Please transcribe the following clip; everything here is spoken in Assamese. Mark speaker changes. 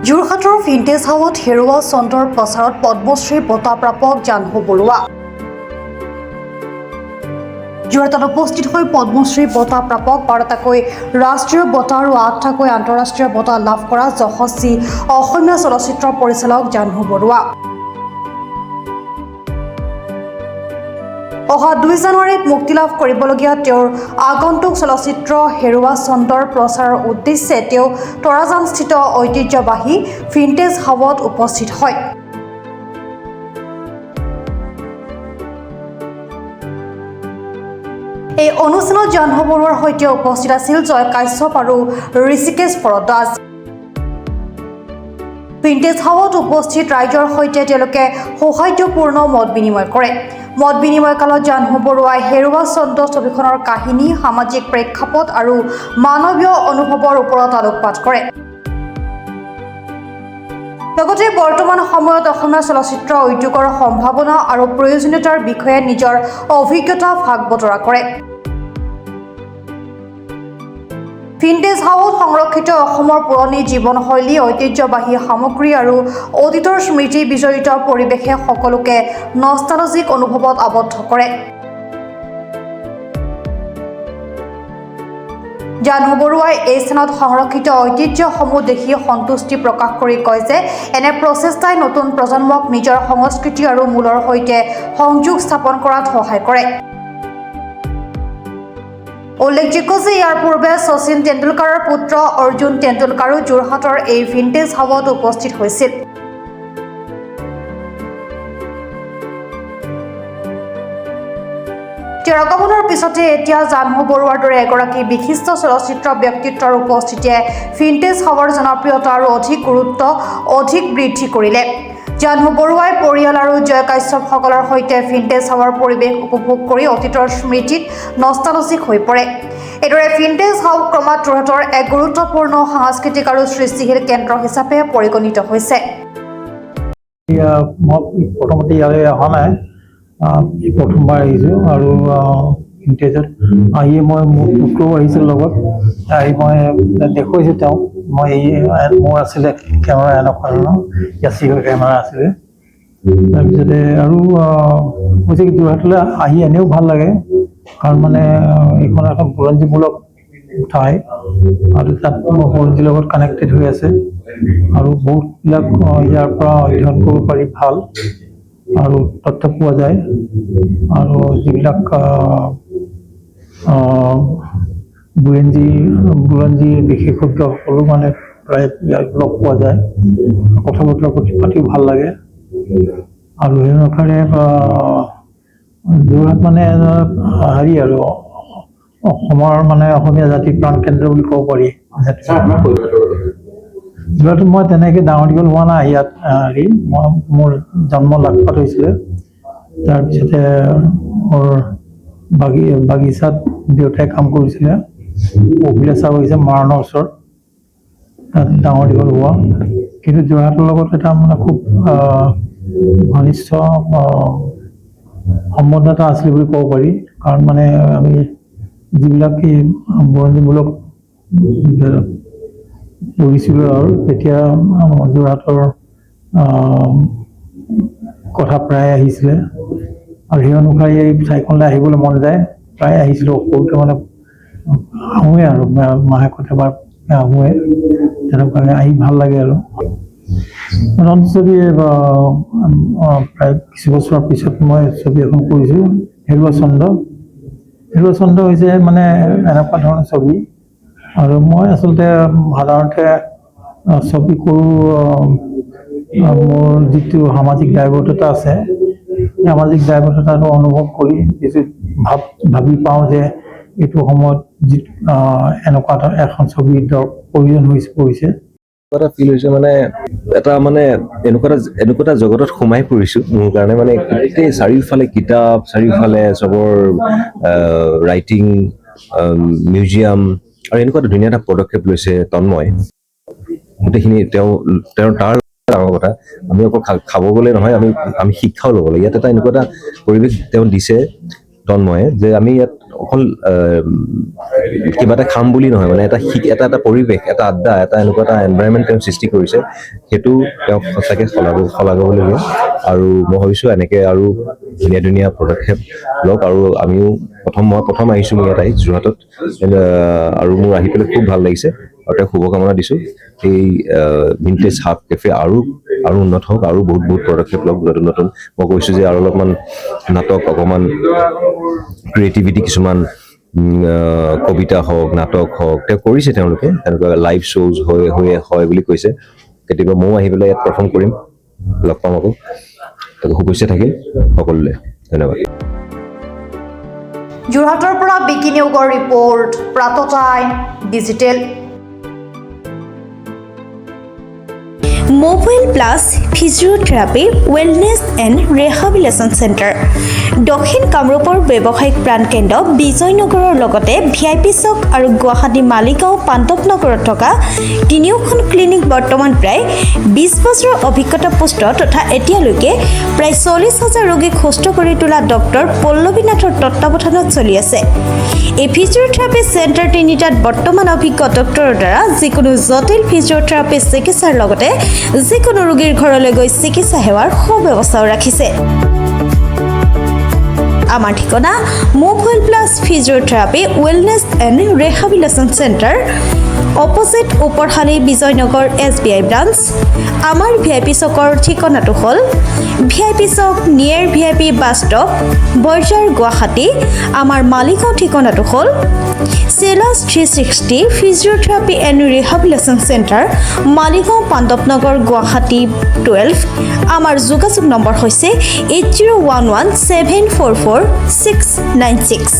Speaker 1: যোৰহাটৰ ভিন্টেজ হাউত হেৰুৱা চন্দ্ৰৰ প্ৰচাৰত পদ্মশ্ৰী বঁটা প্ৰাপক জাহ্নু বৰুৱা। যোৰহাটত উপস্থিত হৈ পদ্মশ্ৰী বঁটা প্ৰাপক 12টাকৈ ৰাষ্ট্ৰীয় বঁটা আৰু 8টাকৈ আন্তঃৰাষ্ট্ৰীয় বঁটা লাভ কৰা যশস্বী অসমীয়া চলচ্চিত্ৰ পৰিচালক জাহ্নু বৰুৱা। অহা 2 জানুৱাৰীত মুক্তি লাভ কৰিবলগীয়া তেওঁৰ আগন্তুক চলচ্চিত্ৰ হেৰুৱা চন্দ্ৰৰ প্ৰচাৰৰ উদ্দেশ্যে তেওঁ তৰাজানস্থিত ঐতিহ্যবাহী ভিন্টেজ হাউত উপস্থিত হয়। এই অনুষ্ঠানত জাহ্নু বৰুৱাৰ সৈতে উপস্থিত আছিল জয় কাশ্যপ আৰু ঋষিকেশ ভৰদ্বাজ। ভিন্টেজ হাউত উপস্থিত ৰাইজৰ সৈতে তেওঁলোকে সৌহাৰ্দ্যপূৰ্ণ মত বিনিময় কৰে। মত বিনিময় কালত জাহ্নু বৰুৱাই হেৰুৱা চন্দ্ৰ ছবিখনৰ কাহিনী, সামাজিক প্ৰেক্ষাপট আৰু মানৱীয় অনুভৱৰ ওপৰত আলোকপাত কৰে। লগতে বৰ্তমান সময়ত অসমীয়া চলচ্চিত্ৰ উদ্যোগৰ সম্ভাৱনা আৰু প্ৰয়োজনীয়তাৰ বিষয়ে নিজৰ অভিজ্ঞতা ভাগ বতৰা কৰে। ভিন্টেজ হাউত সংৰক্ষিত অসমৰ পুৰণি জীৱনশৈলী, ঐতিহ্যবাহী সামগ্ৰী আৰু অতীতৰ স্মৃতি বিজড়িত পৰিৱেশে সকলোকে নষ্টালজিক অনুভৱত আবদ্ধ কৰে। জাহ্নু বৰুৱাই এই স্থানত সংৰক্ষিত ঐতিহ্যসমূহ দেখি সন্তুষ্টি প্ৰকাশ কৰি কয় যে এনে প্ৰচেষ্টাই নতুন প্ৰজন্মক নিজৰ সংস্কৃতি আৰু মূলৰ সৈতে সংযোগ স্থাপন কৰাত সহায় কৰে। উল্লেখযোগ্য যে ইয়াৰ পূৰ্বে শচীন তেণ্ডুলকাৰৰ পুত্ৰ অৰ্জুন তেণ্ডুলকাৰো যোৰহাটৰ এই ভিন্টেজ হাউত উপস্থিত হৈছিল। তেওঁৰ আগমনৰ পিছতে এতিয়া জাহ্নু বৰুৱাৰ দৰে এগৰাকী বিশিষ্ট চলচ্চিত্ৰ ব্যক্তিত্বৰ উপস্থিতিয়ে ভিন্টেজ হাউৰ জনপ্ৰিয়তা আৰু অধিক বৃদ্ধি কৰিলে। জাহ্নু বৰুৱাই পৰিয়াল আৰু জয় কাশ্যপসকলৰ সৈতে ভিন্টেজ হাউৰ পৰিৱেশ উপভোগ কৰি অতীতৰ স্মৃতিত নষ্টালজিক হৈ পৰে। এইদৰে ভিন্টেজ হাউ ক্ৰমাৎ যোৰহাটৰ এক গুৰুত্বপূৰ্ণ সাংস্কৃতিক আৰু সৃষ্টিশীল কেন্দ্ৰ হিচাপে পৰিগণিত হৈছে।
Speaker 2: প্ৰথমতে ইয়ালৈ অহা নাই, প্ৰথমবাৰ আহিছোঁ আৰু ভিন্টেজত আহিয়ে মই মোৰ পুত্ৰও আহিছিল লগত। আহি মই দেখুৱাইছোঁ তেওঁক। মোৰ আছিলে কেমেৰা এনেকুৱা ধৰণৰ কেচিৰ কেমেৰা আছিলে। তাৰপিছতে আৰু কৈছে কি যোৰহাটলৈ আহি এনেও ভাল লাগে, কাৰণ মানে এইখন এখন বুৰঞ্জীমূলক ঠাই আৰু তাত বুৰঞ্জীৰ লগত কানেক্টেড হৈ আছে আৰু বহুতবিলাক ইয়াৰ পৰা অধ্যয়ন কৰিব পাৰি, ভাল আৰু তথ্য পোৱা যায়। আৰু যিবিলাক বুৰঞ্জী বিশেষজ্ঞসকলো মানে প্ৰায় ইয়াত লগ পোৱা যায়, কথা বতৰা পাতিও ভাল লাগে। আৰু সেই অনুসাৰে যোৰহাট মানে হেৰি আৰু অসমৰ মানে অসমীয়া জাতিৰ প্ৰাণ কেন্দ্ৰ বুলি ক'ব পাৰি। যোৰহাটত মই তেনেকৈ ডাঙৰ দীঘল হোৱা নাই। ইয়াত মোৰ জন্ম লাখপাত হৈছিলে। তাৰপিছতে মোৰ বাগিচাত দেউতাই কাম কৰিছিলে, অভিলাষা বাগিচা মৰাণৰ ওচৰত, তাত ডাঙৰ দীঘল হোৱা। কিন্তু যোৰহাটৰ লগত এটা মানে খুব ঘনিষ্ঠ সম্বন্ধ এটা আছিলে বুলি ক'ব পাৰি, কাৰণ মানে আমি যিবিলাক বুৰঞ্জীমূলক পঢ়িছিলোঁ আৰু তেতিয়া যোৰহাটৰ কথা প্ৰায় আহিছিলে আৰু সেই অনুসাৰে এই ঠাইখনলৈ আহিবলৈ মন যায়। প্ৰায় আহিছিলোঁ, সৰুতে মানে আহোঁৱে আৰু মাহেকত এবাৰ আহোঁৱে, তেনেকুৱাকৈ আহি ভাল লাগে। আৰু ছবি প্ৰায় কিছু বছৰৰ পিছত মই ছবি এখন কৰিছোঁ, হেৰুৱা চন্দ্ৰ। হেৰুৱা চন্দ্ৰ হৈছে মানে এনেকুৱা ধৰণৰ ছবি, আৰু মই আচলতে সাধাৰণতে ছবি কৰোঁ মোৰ যিটো সামাজিক দায়বদ্ধতা আছে, সামাজিক দায়বদ্ধতাটো অনুভৱ কৰি ভাবি পাওঁ যে এইটো সময়ত এনেকুৱা এখন ছবিৰ প্ৰয়োজন পৰিছে।
Speaker 3: এটা ফিল হৈছে মানে এটা এনেকুৱা এটা জগতত সোমাই পৰিছো মোৰ কাৰণে। মানে গোটেই চাৰিওফালে কিতাপ, চাৰিওফালে চবৰ ৰাইটিং, মিউজিয়াম, আৰু এনেকুৱা ধুনীয়া এটা পদক্ষেপ লৈছে তন্ময়। গোটেইখিনি তাৰ ডাঙৰ কথা, আমি অকল খাব গ'লে নহয়, আমি শিক্ষাও ল'ব লাগে। ইয়াত এটা এনেকুৱা এটা পৰিৱেশ তেওঁ দিছে তন্ময়ে, যে আমি ইয়াত অকল কিবা এটা খাম বুলি নহয়, মানে এটা পৰিৱেশ, এটা আড্ডা, এটা এনেকুৱা এটা এনভাইৰনমেণ্ট তেওঁ সৃষ্টি কৰিছে, সেইটো তেওঁক সঁচাকৈ শলাগিবলগীয়া। আৰু মই ভাবিছোঁ এনেকৈ আৰু ধুনীয়া ধুনীয়া পদক্ষেপ লওক। আৰু আমিও মই প্ৰথম আহিছোঁ মোৰ ইয়াত আহি যোৰহাটত, আৰু মোৰ আহি পেলাই খুব ভাল লাগিছে আৰু তেওঁক শুভকামনা দিছোঁ। এই ভিনটেজ হাব কেফে আৰু উন্নত হওক, আৰু বহুত পদক্ষেপ লওক নতুন। মই কৈছোঁ যে আৰু অলপমান নাটক, অকণমান ক্ৰিয়েটিভিটি, কিছুমান কবিতা হওক, নাটক হওক, তেওঁ কৰিছে, তেওঁলোকে তেনেকুৱা লাইভ শ্ব'জ হয় বুলি কৈছে। কেতিয়াবা ময়ো আহি পেলাই ইয়াত পাৰফৰ্ম কৰিম, লগ পাম আকৌ। শুভেচ্ছা থাকিল সকলোলৈ, ধন্যবাদ।
Speaker 1: যোৰহাটৰ পৰা বিকি নিয়োগৰ report, Pratah time digital.
Speaker 4: Mobile plus physiotherapy wellness and rehabilitation centre, দক্ষিণ কামৰূপৰ ব্যৱসায়িক প্ৰাণকেন্দ্ৰ বিজয়নগৰৰ লগতে VIP চক আৰু গুৱাহাটী মালিগাঁও পাণ্ডৱনগৰত থকা তিনিওখন ক্লিনিক বৰ্তমান প্ৰায় 20 বছৰৰ অভিজ্ঞতা পুষ্ট তথা এতিয়ালৈকে প্ৰায় 40,000 ৰোগীক সুস্থ কৰি তোলা ডক্টৰ পল্লৱী নাথৰ তত্বাৱধানত চলি আছে। এই ফিজিঅ'থেৰাপি চেণ্টাৰ তিনিটাত বৰ্তমান অভিজ্ঞ ডক্টৰৰ দ্বাৰা যিকোনো জটিল ফিজিঅ'থেৰাপি চিকিৎসাৰ লগতে যিকোনো ৰোগীৰ ঘৰলৈ গৈ চিকিৎসা সেৱাৰ সুব্যৱস্থাও ৰাখিছে। আমাৰ ঠিকনা mobile plus physiotherapy wellness and rehabilitation centre, opposite Uparshali Bijoynagar SBI branch. আমাৰ VIP চকৰ ঠিকনাটো হ'ল VIP chowk near VIP bus stop, Borjhar, Guwahati. আমাৰ মালিগাঁও ঠিকনাটো হ'ল চেলাছ 360 physiotherapy and rehabilitation centre, Maligaon Pandavnagar, Guwahati 12। আমাৰ যোগাযোগ নম্বৰ হৈছে 8011744696।